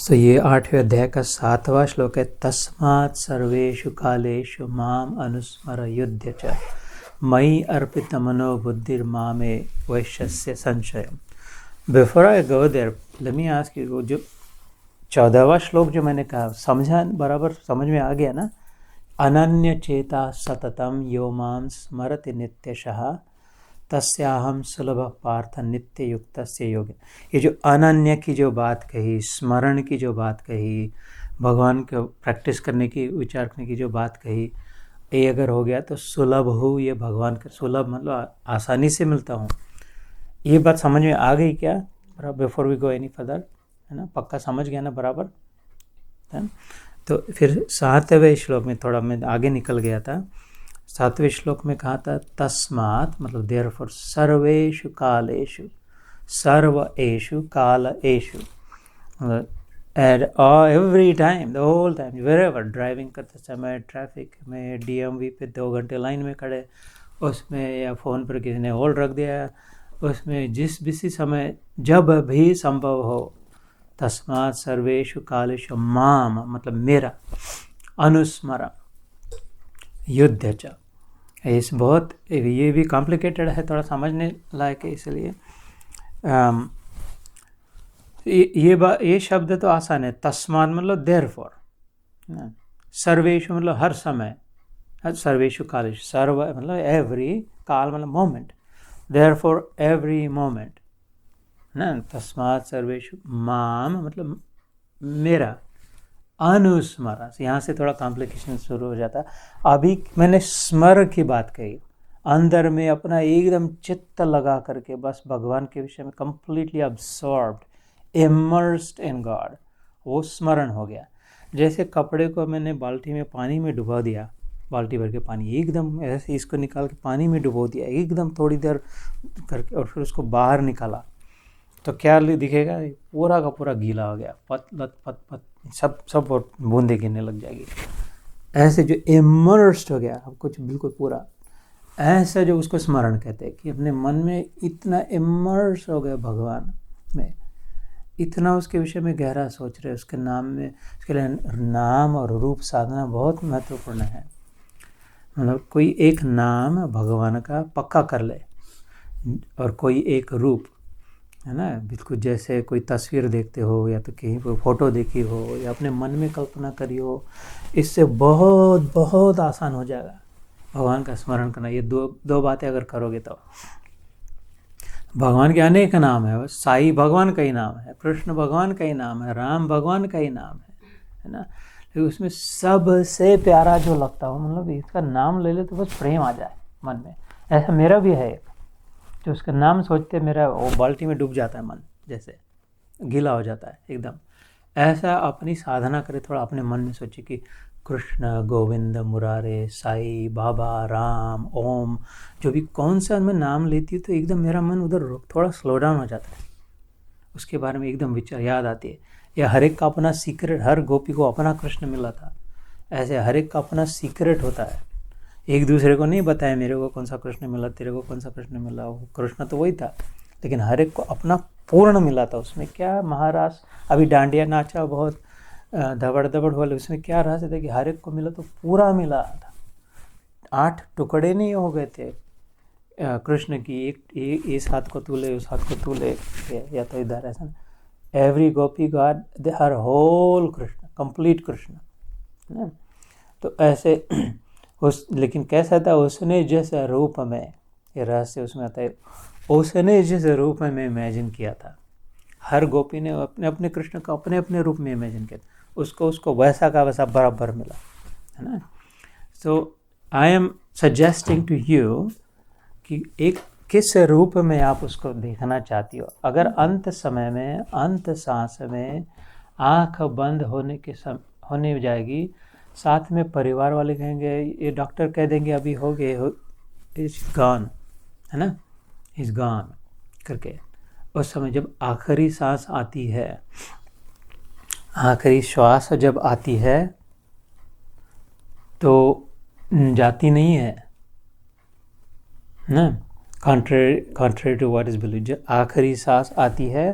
तो ये 8वें अध्याय का 7वां श्लोक है। तस्मात् सर्वेषु कालेषु माम अनुस्मर युध्य च मयि अर्पित मनो बुद्धिर्मामे वैश्यस्य संशयम। Before I go there let me ask you, जो 14वां श्लोक जो मैंने कहा समझा, बराबर समझ में आ गया ना? अनन्य चेता सततम यो माम स्मरति नित्यशः तस्याहम सुलभ पार्थ नित्य युक्त से योग। ये जो अनन्य की जो बात कही, स्मरण की जो बात कही, भगवान को प्रैक्टिस करने की, विचार करने की जो बात कही, ये अगर हो गया तो सुलभ हो, ये भगवान का सुलभ मतलब आसानी से मिलता हूँ। ये बात समझ में आ गई क्या? Before we go any further, है ना? पक्का समझ गया ना? बराबर है ना? तो फिर 7वें श्लोक में थोड़ा मैं आगे निकल गया था। 7वें श्लोक में कहा था तस्मात् मतलब देयरफॉर सर्वेषु कालेषु, सर्वेषु कालेषु, at every time, the whole time, wherever, driving करते समय, ट्रैफिक में, डीएमवी पे 2 घंटे लाइन में खड़े, उसमें या फ़ोन पर किसी ने होल्ड रख दिया, उसमें जिस भी समय जब भी संभव हो, तस्मात् सर्वेषु कालेषु माम मतलब मेरा, अनुस्मर युध्य च। इस बहुत ये भी कॉम्प्लिकेटेड है, थोड़ा समझने लायक है, इसलिए ये शब्द तो आसान है। तस्मात् मतलब देयरफॉर, सर्वेषु मतलब हर समय, सर्वेषु कालेषु, सर्व मतलब एवरी, काल मतलब मोमेंट, देयरफॉर एवरी मोमेंट ना। तस्मात् सर्वेषु माम मतलब मेरा, अनुस्मर, यहाँ से थोड़ा कॉम्प्लिकेशन शुरू हो जाता। अभी मैंने स्मर की बात कही, अंदर में अपना एकदम चित्त लगा करके बस भगवान के विषय में completely absorbed, immersed in God, वो स्मरण हो गया। जैसे कपड़े को मैंने बाल्टी में पानी में डुबा दिया, बाल्टी भर के पानी, एकदम ऐसे इसको निकाल के पानी में डुबो दिया एकदम थोड़ी देर करके, और फिर उसको बाहर निकाला तो क्या दिखेगा? पूरा का पूरा गीला हो गया, पत लत पत पत सब बूंदे गिरने लग जाएगी। ऐसे जो इमर्स्ड हो गया अब कुछ बिल्कुल पूरा, ऐसा जो उसको स्मरण कहते हैं कि अपने मन में इतना इमर्स हो गया भगवान में, इतना उसके विषय में गहरा सोच रहे, उसके नाम में, उसके लिए नाम और रूप साधना बहुत महत्वपूर्ण है। मतलब कोई एक नाम भगवान का पक्का कर ले और कोई एक रूप, है ना? बिल्कुल जैसे कोई तस्वीर देखते हो या तो कहीं पर फोटो देखी हो या अपने मन में कल्पना करी हो, इससे बहुत बहुत आसान हो जाएगा भगवान का स्मरण करना। ये दो बातें अगर करोगे तो भगवान के अनेक नाम है, साई भगवान का ही नाम है, कृष्ण भगवान का ही नाम है, राम भगवान का ही नाम है ना? लेकिन उसमें सबसे प्यारा जो लगता हो, मतलब इसका नाम ले ले तो बस प्रेम आ जाए मन में। ऐसा मेरा भी है, जो उसका नाम सोचते मेरा वो बाल्टी में डूब जाता है मन, जैसे गीला हो जाता है एकदम। ऐसा अपनी साधना करे, थोड़ा अपने मन में सोचे कि कृष्ण, गोविंद, मुरारे, साई, बाबा, राम, ओम, जो भी कौन सा मैं नाम लेती हूँ तो एकदम मेरा मन उधर थोड़ा स्लो डाउन हो जाता है, उसके बारे में एकदम विचार याद आती है। या हर एक का अपना सीक्रेट, हर गोपी को अपना कृष्ण मिला था, ऐसे हर एक का अपना सीक्रेट होता है, एक दूसरे को नहीं बताया मेरे को कौन सा कृष्ण मिला, तेरे को कौन सा कृष्ण मिला, वो कृष्ण तो वही था, लेकिन हर एक को अपना पूर्ण मिला था। उसमें क्या महाराज, अभी डांडिया नाचा बहुत धबड़ धबड़ वाले, उसमें क्या रहस्य था कि हर एक को मिला तो पूरा मिला था, 8 टुकड़े नहीं हो गए थे कृष्ण की, एक इस हाथ को तू ले, उस हाथ को तू ले, या तो इधर, ऐसा every gopi got the her whole Krishna, complete Krishna. तो ऐसे लेकिन कैसा था, उसने जैसे रूप में, ये रहस्य उसमें आता है, उसने जैसे रूप में मैं इमेजिन किया था, हर गोपी ने अपने अपने कृष्ण को अपने अपने रूप में इमेजिन किया, उसको वैसा का वैसा बराबर मिला, है ना? So I am suggesting to you कि एक किस रूप में आप उसको देखना चाहती हो। अगर अंत समय में, अंत सांस में आँख बंद होने जाएगी, साथ में परिवार वाले कहेंगे, ये डॉक्टर कह देंगे अभी हो गए, इज गॉन, है ना, इज गॉन करके, उस समय जब आखिरी सांस आती है, आखिरी श्वास जब आती है तो जाती नहीं है ना, contrary to what is believe, जो आखिरी सांस आती है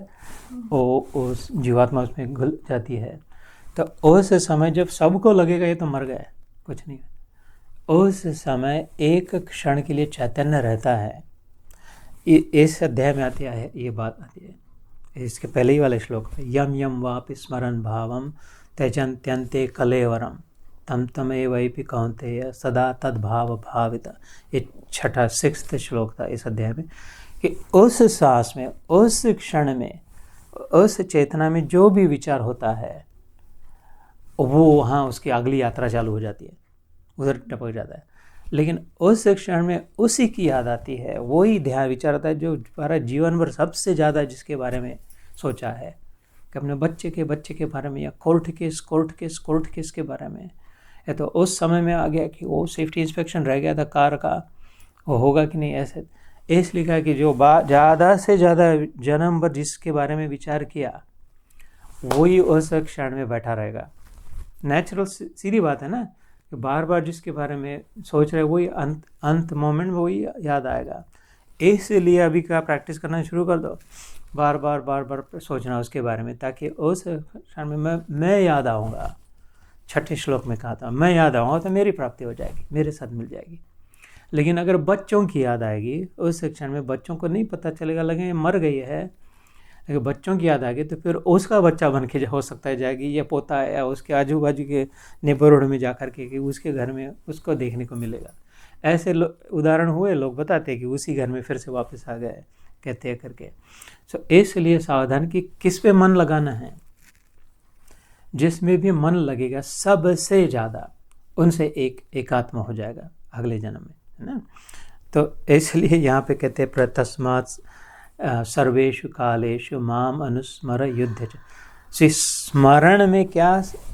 वो उस जीवात्मा उसमें घुल जाती है। तो उस समय जब सबको लगेगा ये तो मर गए, कुछ नहीं, उस समय एक क्षण के लिए चैतन्य रहता है। इस अध्याय में आती है ये बात आती है, इसके पहले ही वाले श्लोक में, यम यम वापि स्मरण भावम त्यजन्त्यन्ते कलेवरम तम तमेवैपि कौन्तेय सदा तद्भाव भाविता। ये 6th श्लोक था इस अध्याय में, कि उस सांस में, उस क्षण में, उस चेतना में जो भी विचार होता है वो वहाँ उसकी अगली यात्रा चालू हो जाती है, उधर टपक जाता है। लेकिन उस क्षण में उसी की याद आती है, वही ध्यान विचार आता है जो हमारा जीवन भर सबसे ज़्यादा जिसके बारे में सोचा है, कि अपने बच्चे के बारे में, या कोर्ट केस के बारे में। या तो उस समय में आ गया कि वो सेफ्टी इंस्पेक्शन रह गया था कार का, वो होगा कि नहीं, ऐसे इसलिए कहा कि जो ज़्यादा से ज़्यादा जन्म भर जिसके बारे में विचार किया वही उस क्षण में बैठा रहेगा। नेचुरल सीधी बात है ना, कि बार बार जिसके बारे में सोच रहे वही अंत मोमेंट में वही याद आएगा। इसलिए अभी का प्रैक्टिस करना शुरू कर दो, बार बार सोचना उसके बारे में, ताकि उस क्षण में मैं याद आऊँगा। 6ठे श्लोक में कहा था मैं याद आऊँगा तो मेरी प्राप्ति हो जाएगी, मेरे साथ मिल जाएगी। लेकिन अगर बच्चों की याद आएगी उस क्षण में, बच्चों को नहीं पता चलेगा, लगे मर गई है, अगर बच्चों की याद आ गई तो फिर उसका बच्चा बन के हो सकता है जाएगी, या पोता है, या उसके आजू बाजू के नेबरहुड में जा कर के कि उसके घर में उसको देखने को मिलेगा। ऐसे उदाहरण हुए, लोग बताते हैं कि उसी घर में फिर से वापस आ गए कहते हैं करके। सो इसलिए सावधान कि किस पे मन लगाना है। जिसमें भी मन लगेगा सबसे ज़्यादा उनसे एकात्म हो जाएगा अगले जन्म में, है ना। तो इसलिए यहाँ पे कहते हैं प्रतस्मात् सर्वेषु कालेषु माम अनुस्मर युद्ध च। स्मरण में क्या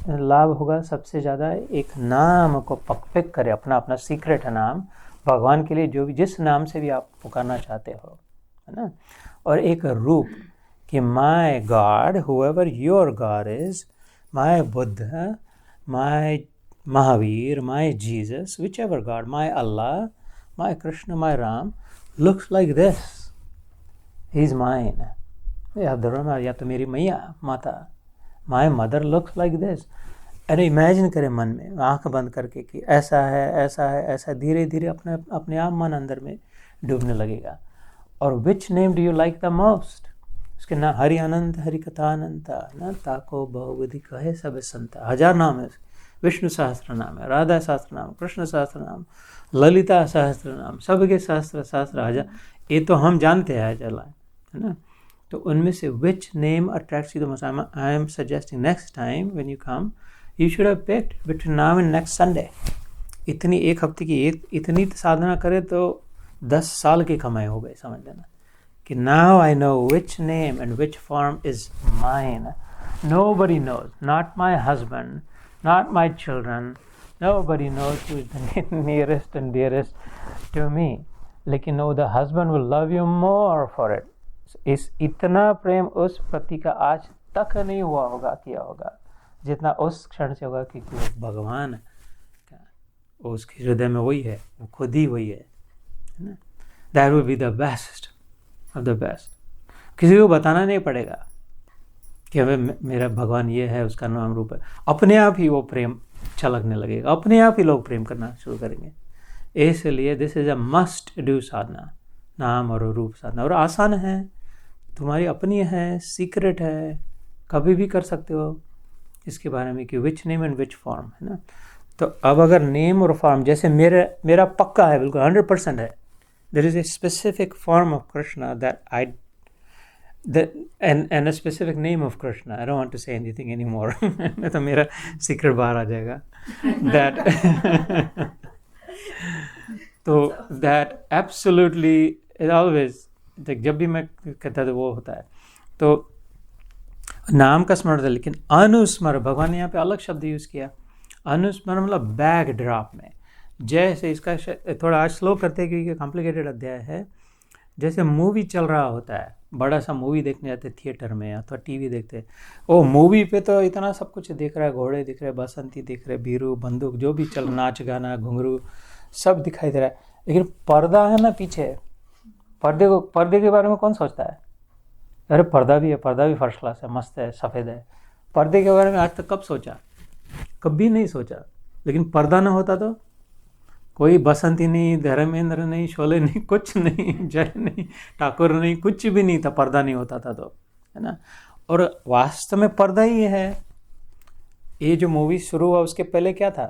लाभ होगा सबसे ज़्यादा, एक नाम को पिक करे, अपना अपना सीक्रेट नाम भगवान के लिए, जो भी जिस नाम से भी आप पुकारना चाहते हो, है ना। और एक रूप कि my God, whoever your God is, my Buddha, my Mahavir, my Jesus, whichever God, my Allah, my Krishna, my Ram looks like this, he is mine. या तो मेरी मैया माता, my mother looks like this. अरे इमेजिन करें मन में आंख बंद करके कि ऐसा है, ऐसा है, ऐसा। धीरे धीरे अपने आप मन अंदर में डूबने लगेगा। और which name do you like the most, उसके ना हरि अनंत हरि कथा अनंता, न ताको बहुविधि कहे सब संता। 1000 नाम है, विष्णु सहस्त्र नाम है, राधा सहस्त्र नाम, कृष्ण सहस्त्र नाम, ललिता सहस्त्र नाम, सबके सहस्त्र 1000। ये तो हम जानते हैं चला, है ना। तो उनमें से which name attracts you the most. I am suggesting next time when you come you should have picked between now and next Sunday. इतनी एक हफ्ते की इतनी साधना करे तो 10 साल की कमाई हो गई, समझ लेना। कि now I know which name and which form is mine. Nobody knows, not my husband, not my children, nobody knows who is the nearest and dearest to me. लेकिन no, the husband will love you more for it. इस इतना प्रेम उस पति का आज तक नहीं हुआ होगा, किया होगा, जितना उस क्षण से होगा कि वो भगवान है, उसके हृदय में वही है, वो खुद ही वही है ना। That will be the best of the best. किसी को बताना नहीं पड़ेगा कि हमें मेरा भगवान ये है, उसका नाम रूप है। अपने आप ही वो प्रेम छलकने लगेगा, अपने आप ही लोग प्रेम करना शुरू करेंगे। इसलिए this is a must do sadhana, नाम और रूप साधना। और आसान है, तुम्हारी अपनी है, सीक्रेट है, कभी भी कर सकते हो इसके बारे में कि which name and which form, है ना। तो अब अगर नेम और फॉर्म, जैसे मेरा पक्का है, बिल्कुल 100% है, there is a specific form of Krishna and a specific name of Krishna. I don't want to say anything anymore. नहीं तो मेरा secret बाहर आ जाएगा। तो that absolutely is always, जब भी मैं कहता था वो होता है। तो नाम का स्मरण था, लेकिन अनुस्मरण, भगवान ने यहाँ पे अलग शब्द यूज़ किया। अनुस्मरण मतलब बैक ड्रॉप में, जैसे इसका थोड़ा आज स्लो करते हैं क्योंकि कॉम्प्लिकेटेड अध्याय है। जैसे मूवी चल रहा होता है, बड़ा सा मूवी देखने जाते हैं थिएटर में अथवा टीवी देखते हैं, वो मूवी पे तो इतना सब कुछ दिख रहा है, घोड़े दिख रहे हैं, बसंती दिख रहे, बीरू, बंदूक, जो भी चल, नाच गाना, घुंघरू सब दिखाई दे रहा है। लेकिन पर्दा है ना पीछे, पर्दे के बारे में कौन सोचता है? अरे पर्दा भी है, पर्दा भी फर्स्ट क्लास है, मस्त है, सफ़ेद है। पर्दे के बारे में आज तक कब सोचा? कभी नहीं सोचा। लेकिन पर्दा ना होता तो कोई बसंती नहीं, धर्मेंद्र नहीं, शोले नहीं, कुछ नहीं, जय नहीं, ठाकुर नहीं, कुछ भी नहीं था, पर्दा नहीं होता था तो, है ना। और वास्तव में पर्दा ही है। ये जो मूवी शुरू हुआ उसके पहले क्या था?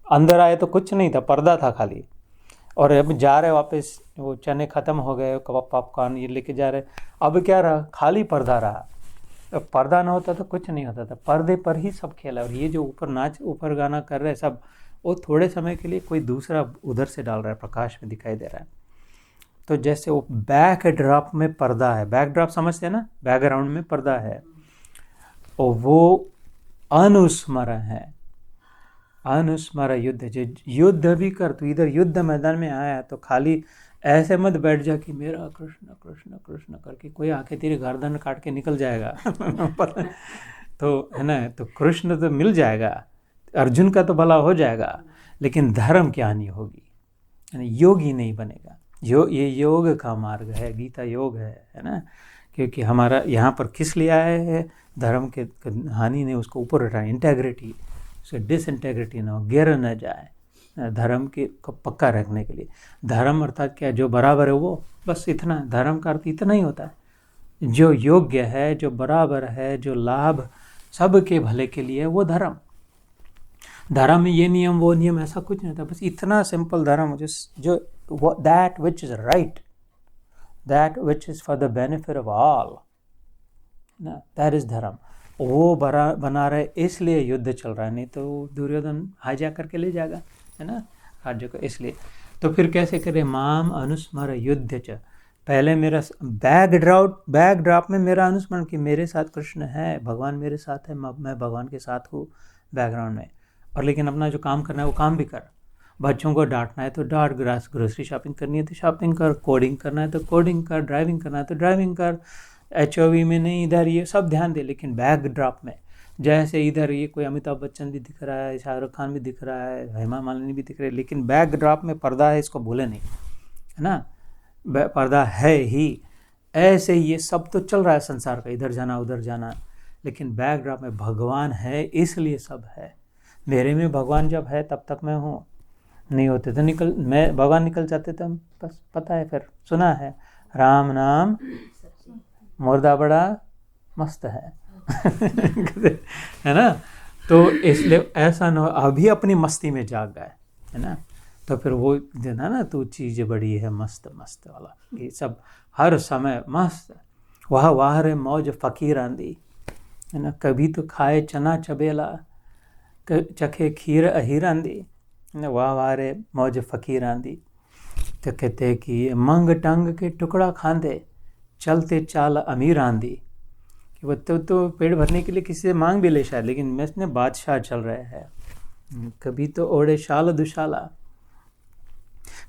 अंदर आए तो कुछ नहीं था, पर्दा था खाली। और अब जा रहे वापस, वो चने ख़त्म हो गए, कबाब पॉपकॉर्न ये लेके जा रहे, अब क्या रहा? खाली पर्दा रहा। अब पर्दा ना होता तो कुछ नहीं होता था, पर्दे पर ही सब खेला। और ये जो ऊपर गाना कर रहे हैं सब, वो थोड़े समय के लिए कोई दूसरा उधर से डाल रहा है, प्रकाश में दिखाई दे रहा है। तो जैसे वो बैक ड्रॉप में पर्दा है, बैक ड्रॉप समझते हैं ना, बैकग्राउंड में पर्दा है, और वो अनुस्मर है। अनुस्मर युद्ध, जो युद्ध भी कर, तू इधर युद्ध मैदान में आया तो खाली ऐसे मत बैठ जा कि मेरा कृष्ण कृष्ण कृष्ण करके कोई आके तेरी गर्दन काट के निकल जाएगा पता तो है ना। तो कृष्ण तो मिल जाएगा, अर्जुन का तो भला हो जाएगा, लेकिन धर्म की हानि होगी, योगी नहीं बनेगा। ये योग का मार्ग है, गीता योग है ना। क्योंकि हमारा यहाँ पर किस लिए आया है? धर्म के हानि ने उसको ऊपर उठाया, इंटेग्रिटी से डिसइंटेग्रिटी ना हो, गिर न जाए, धर्म के को पक्का रखने के लिए। धर्म अर्थात क्या? जो बराबर है वो, बस इतना। धर्म का अर्थ इतना ही होता है, जो योग्य है, जो बराबर है, जो लाभ सबके भले के लिए, वो धर्म। धर्म में ये नियम वो नियम ऐसा कुछ नहीं था, बस इतना सिंपल धर्म जो that which is right, that which is for the benefit of all ना, दैट इज धर्म। वो बना रहे, इसलिए युद्ध चल रहा है, नहीं तो दुर्योधन हाईजैक करके ले जाएगा, है ना, राज्य को। इसलिए तो फिर कैसे करे? माम अनुस्मर युद्ध च, पहले मेरा बैकड्रॉप में मेरा अनुस्मरण कि मेरे साथ कृष्ण है, भगवान मेरे साथ है, मैं भगवान के साथ हूँ बैकग्राउंड में। और लेकिन अपना जो काम करना है वो काम भी कर। बच्चों को डांटना है तो डांट, ग्रोसरी शॉपिंग करनी है तो शॉपिंग कर, कोडिंग करना है तो कोडिंग कर, ड्राइविंग करना है तो ड्राइविंग कर। HOV में नहीं, इधर ये सब ध्यान दे। लेकिन बैकड्रॉप में जैसे इधर ये कोई अमिताभ बच्चन भी दिख रहा है, शाहरुख खान भी दिख रहा है, हेमा मालिनी भी दिख रही है, लेकिन बैकड्रॉप में पर्दा है, इसको भूले नहीं, है ना। पर्दा है ही। ऐसे ये सब तो चल रहा है संसार का, इधर जाना उधर जाना, लेकिन बैकड्रॉप में भगवान है, इसलिए सब है। मेरे में भगवान जब है तब तक मैं हूँ, नहीं होते तो भगवान निकल जाते तो बस पता है, फिर सुना है, राम नाम मुर्दा बड़ा मस्त है है ना। तो इसलिए ऐसा ना हो, अभी अपनी मस्ती में जाग गए, है ना। तो फिर वो देना ना, तू चीज़ बड़ी है मस्त मस्त वाला, ये सब हर समय मस्त। वाह रे मौज फकीर आंदी, है ना। कभी तो खाए चना चबेला, चखे खीर अहीर आंदी, वाह रे मौज फकीर आंदी। तो कहते कि मंग टंग के टुकड़ा खांदे, चलते चाल अमीर आंदी। कि वो तो पेट भरने के लिए किसी से मांग भी ले शायद, लेकिन मैं इसने बादशाह चल रहे हैं। कभी तो ओढ़े शाल दुशाला,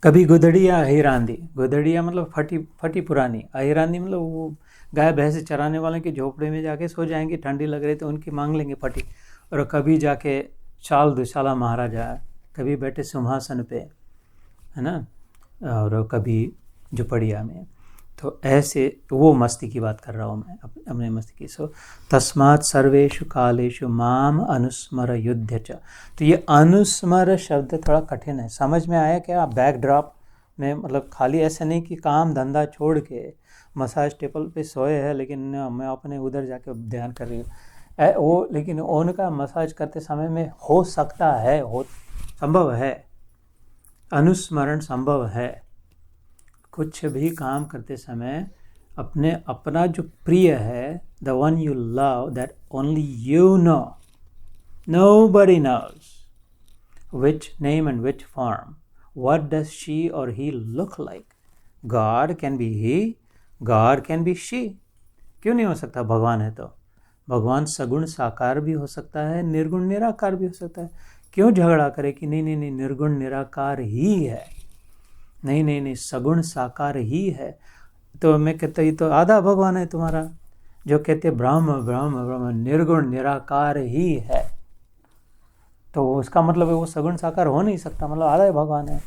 कभी गुदड़िया अहिरांदी। गुदड़िया मतलब फटी पुरानी, अहिरांदी मतलब वो गाय भैंस चराने वाले की झोपड़े में जाके सो जाएंगे, ठंडी लग रही तो उनकी मांग लेंगे फटी। और कभी जाके शाल दुशाला महाराजा, कभी बैठे सिंहासन पे, है ना, और कभी झुपड़िया में। तो ऐसे वो मस्ती की बात कर रहा हूँ मैं, अपने मस्ती की। सो तस्मात् सर्वेषु कालेषु माम अनुस्मर युद्ध च। तो ये अनुस्मर शब्द थोड़ा कठिन है, समझ में आया क्या? बैकड्रॉप में मतलब खाली ऐसे नहीं कि काम धंधा छोड़ के मसाज टेबल पे सोए है, लेकिन मैं अपने उधर जाके ध्यान कर रही हूँ वो, लेकिन उनका मसाज करते समय में हो सकता है, संभव है, अनुस्मरण संभव है। कुछ भी काम करते समय अपना जो प्रिय है, the one you love, that only you know, nobody knows which name and which form, what does she or he look like. God can be he, God can be she. क्यों नहीं हो सकता? भगवान है तो। भगवान सगुण साकार भी हो सकता है, निर्गुण निराकार भी हो सकता है। क्यों झगड़ा करे कि नहीं निर्गुण निराकार ही है? नहीं सगुण साकार ही है। तो मैं कहता ये तो आधा भगवान है तुम्हारा, जो कहते ब्रह्म ब्रह्म ब्रह्म निर्गुण निराकार ही है। तो उसका मतलब है वो सगुण साकार हो नहीं सकता, मतलब आधा ही भगवान है।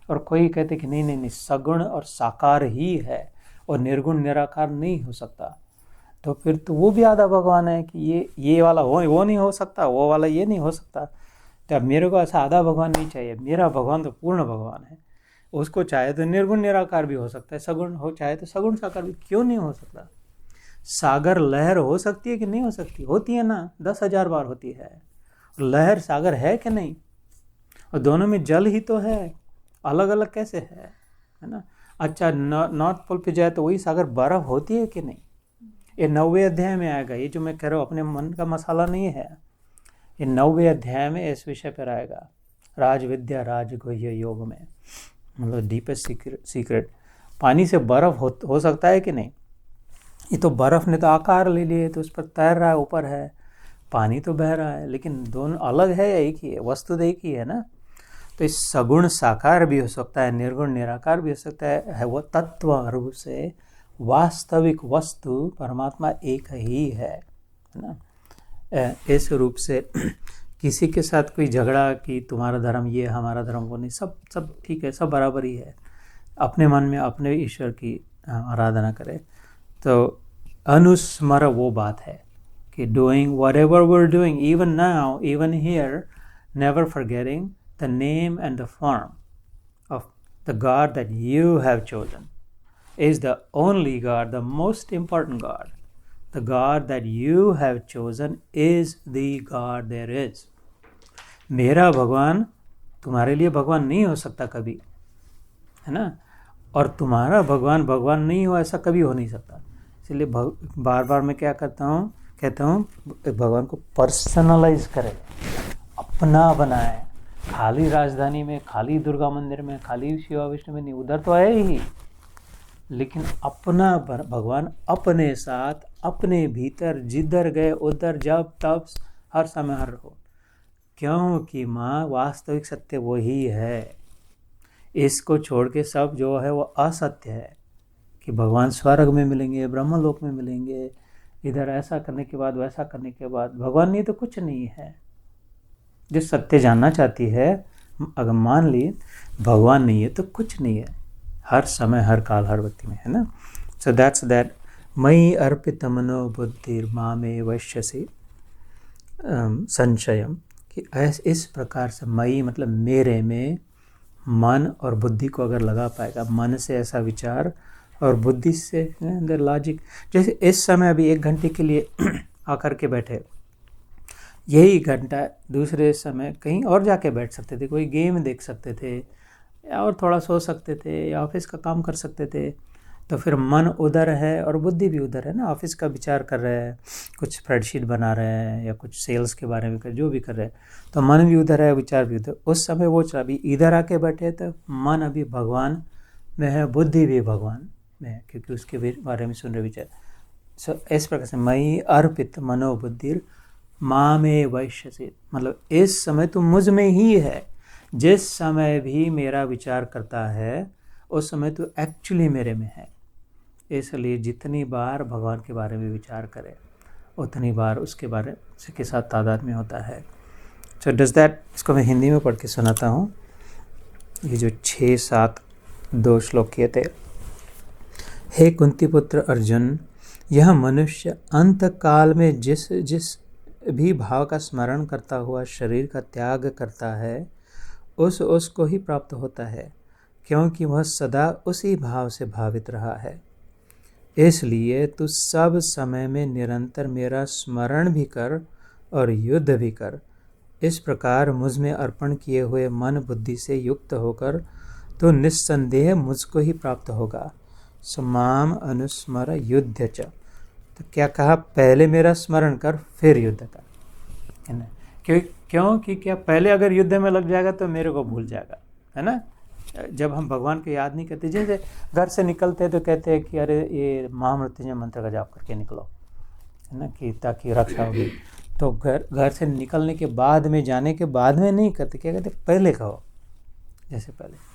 और कोई कहते कि नहीं नहीं नहीं, सगुण और साकार ही है और निर्गुण निराकार नहीं हो सकता, तो फिर तो वो भी आधा भगवान है कि ये वाला वो नहीं हो सकता, वो वाला ये नहीं हो सकता। तो अब मेरे को ऐसा आधा भगवान नहीं चाहिए, मेरा भगवान तो पूर्ण भगवान है। उसको चाहे तो निर्गुण निराकार भी हो सकता है, सगुण हो चाहे तो सगुण साकार भी, क्यों नहीं हो सकता? सागर लहर हो सकती है कि नहीं हो सकती? होती है ना, 10,000 बार होती है। लहर सागर है कि नहीं? और दोनों में जल ही तो है, अलग अलग कैसे है ना? अच्छा, नॉर्थ पोल पे जाए तो वही सागर बर्फ होती है कि नहीं? ये 9वें अध्याय में आएगा। ये जो मैं कह रहा हूँ अपने मन का मसाला नहीं है, ये 9वें अध्याय में इस विषय पर आएगा, राजविद्या राजगुह्य योग में, मतलब डीपेस्ट सीक्रेट। पानी से बर्फ हो सकता है कि नहीं? ये तो बर्फ ने तो आकार ले लिए, तो उस पर तैर रहा है, ऊपर है, पानी तो बह रहा है, लेकिन दोनों अलग है या एक ही है? वस्तु तो एक ही है ना। तो इस सगुण साकार भी हो सकता है, निर्गुण निराकार भी हो सकता है वो तत्व रूप से वास्तविक वस्तु परमात्मा एक ही है ना। इस रूप से किसी के साथ कोई झगड़ा कि तुम्हारा धर्म ये हमारा धर्म वो नहीं, सब ठीक है, सब बराबर ही है। अपने मन में अपने ईश्वर की आराधना करें। तो अनुस्मर वो बात है कि doing whatever we are doing, even now, even here, never forgetting the name and the form of the God that you have chosen is the only God, the most important God. The God that you have chosen is the God there is. मेरा भगवान तुम्हारे लिए भगवान नहीं हो सकता कभी, है ना, और तुम्हारा भगवान भगवान नहीं हो ऐसा कभी हो नहीं सकता। इसलिए बार बार मैं क्या कहता हूँ भगवान को पर्सनलाइज करें, अपना बनाए। खाली राजधानी में, खाली दुर्गा मंदिर में, खाली शिवा विष्णु में नहीं, उधर तो है ही, लेकिन अपना भगवान अपने साथ, अपने भीतर, जिधर गए उधर, जब तब, हर समय हर हो, क्योंकि माँ वास्तविक सत्य वही है। इसको छोड़ के सब जो है वो असत्य है कि भगवान स्वर्ग में मिलेंगे, ब्रह्मलोक में मिलेंगे, इधर ऐसा करने के बाद वैसा करने के बाद। भगवान नहीं तो कुछ नहीं है। जो सत्य जानना चाहती है, अगर मान ली भगवान नहीं है तो कुछ नहीं है, हर समय हर काल हर व्यक्ति में, है ना। सो दैट्स दैट मयि अर्पित मनो बुद्धि मामे वश्यसि संशयम, कि इस प्रकार से मयि मतलब मेरे में मन और बुद्धि को अगर लगा पाएगा, मन से ऐसा विचार और बुद्धि से द लॉजिक। जैसे इस समय अभी 1 घंटे के लिए आकर के बैठे, यही घंटा दूसरे समय कहीं और जाके बैठ सकते थे, कोई गेम देख सकते थे, और थोड़ा सो सकते थे, या ऑफिस का काम कर सकते थे। तो फिर मन उधर है और बुद्धि भी उधर है ना, ऑफिस का विचार कर रहे हैं, कुछ स्प्रेडशीट बना रहे हैं, या कुछ सेल्स के बारे में जो भी कर रहे हैं, तो मन भी उधर है, विचार भी उधर। उस समय वो अभी इधर आके बैठे तो मन अभी भगवान में है, बुद्धि भी भगवान में है, क्योंकि उसके बारे में सुन रहे विचार। सो इस प्रकार से मयि अर्पित मनोबुद्धि माँ में वैश्यसि, मतलब इस समय तो मुझ में ही है। जिस समय भी मेरा विचार करता है उस समय तो एक्चुअली मेरे में है। इसलिए जितनी बार भगवान के बारे में विचार करें उतनी बार उसके बारे के साथ तादाद में होता है। सो डज दैट, इसको मैं हिंदी में पढ़ के सुनाता हूँ। ये जो 6-7 2 श्लोक किए थे। हे कुंती पुत्र अर्जुन, यह मनुष्य अंत काल में जिस भी भाव का स्मरण करता हुआ शरीर का त्याग करता है उसको ही प्राप्त होता है, क्योंकि वह सदा उसी भाव से भावित रहा है। इसलिए तू सब समय में निरंतर मेरा स्मरण भी कर और युद्ध भी कर। इस प्रकार मुझ में अर्पण किए हुए मन बुद्धि से युक्त होकर तो निस्संदेह मुझको ही प्राप्त होगा। समाम अनुस्मर युद्ध च, तो क्या कहा, पहले मेरा स्मरण कर फिर युद्ध कर, है ना। क्योंकि क्या पहले अगर युद्ध में लग जाएगा तो मेरे को भूल जाएगा, है ना। जब हम भगवान को याद नहीं करते, जैसे घर से निकलते तो कहते हैं कि अरे ये महामृत्युंजय मंत्र का जाप करके निकलो, है ना, कि ताकि रक्षा होगी। तो घर से निकलने के बाद में, जाने के बाद में नहीं करते, क्या कहते, पहले कहो, जैसे पहले।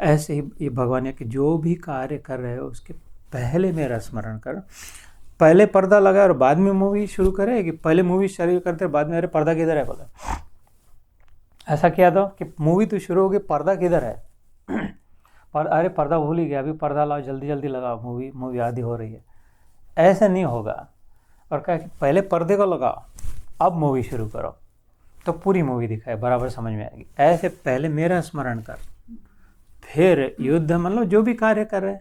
ऐसे ही ये भगवान है कि जो भी कार्य कर रहे हो उसके पहले मेरा स्मरण कर। पहले पर्दा लगा और बाद में मूवी शुरू करे, कि पहले मूवी शुरू करते बाद में अरे पर्दा किधर है बोला। ऐसा किया था कि मूवी तो शुरू हो गई, पर्दा किधर है, पर अरे पर्दा भूल ही गया, अभी पर्दा लाओ, जल्दी जल्दी लगाओ, मूवी आधी हो रही है। ऐसा नहीं होगा। और कहा कि पहले पर्दे को लगाओ, अब मूवी शुरू करो, तो पूरी मूवी दिखाए, बराबर समझ में आएगी। ऐसे पहले मेरा स्मरण कर, फिर युद्ध, मतलब जो भी कार्य कर रहे,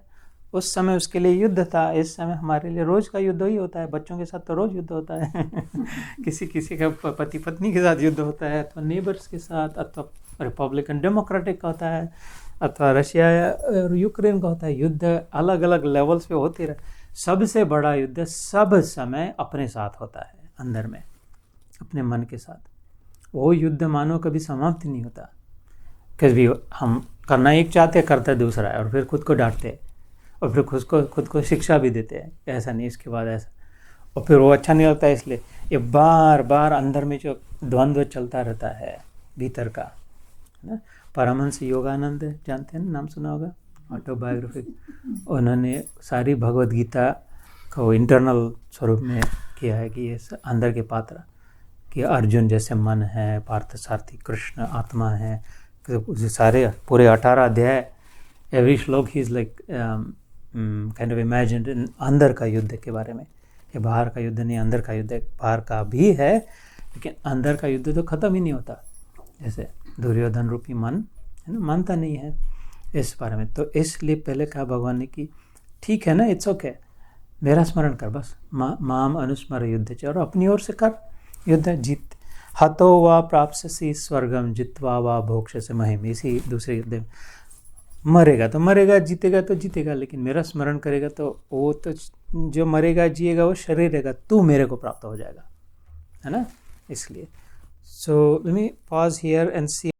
उस समय उसके लिए युद्ध था, इस समय हमारे लिए रोज का युद्ध ही होता है। बच्चों के साथ तो रोज युद्ध होता है किसी का पति पत्नी के साथ युद्ध होता है, अथवा नेबर्स के साथ, अथवा रिपब्लिकन डेमोक्रेटिक का होता है, अथवा रशिया और यूक्रेन का होता है। युद्ध अलग अलग लेवल्स पे होते रहे। सबसे बड़ा युद्ध सब समय अपने साथ होता है, अंदर में, अपने मन के साथ। वो युद्ध मानो कभी समाप्त नहीं होता। कभी हम करना एक चाहते, करते दूसरा है, और फिर खुद को डांटते हैं, और फिर खुद को शिक्षा भी देते हैं, ऐसा नहीं, इसके बाद ऐसा, और फिर वो अच्छा नहीं लगता है। इसलिए ये बार बार अंदर में जो द्वंद्व चलता रहता है भीतर का, है ना। परमहंस योगानंद जानते हैं ना, नाम सुना होगा, ऑटोबायोग्राफी। उन्होंने सारी भगवद गीता को इंटरनल स्वरूप में किया है कि ये अंदर के पात्र, कि अर्जुन जैसे मन है, पार्थ सारथी कृष्ण आत्मा है, उसे सारे पूरे 18 अध्याय, एवरी श्लोक he is like kind of imagined अंदर का युद्ध के बारे में। ये बाहर का युद्ध नहीं, अंदर का युद्ध है। बाहर का भी है, लेकिन अंदर का युद्ध तो ख़त्म ही नहीं होता। जैसे दुर्योधन रूपी मन है ना, मानता नहीं है इस बारे में। तो इसलिए पहले कहा भगवान ने कि ठीक है ना, इट्स ओके, मेरा स्मरण कर बस, माम अनुस्मर युद्ध च, और अपनी ओर से कर युद्ध। जीत हतो वा प्राप्स्यसि स्वर्गम जित्वा वा भोक्ष्यसि महिम। इसी दूसरे युद्ध में मरेगा तो मरेगा, जीतेगा तो जीतेगा, लेकिन मेरा स्मरण करेगा तो वो तो जो मरेगा जिएगा वो शरीर रहेगा, तू मेरे को प्राप्त हो जाएगा, है ना। इसलिए so let me pause here and C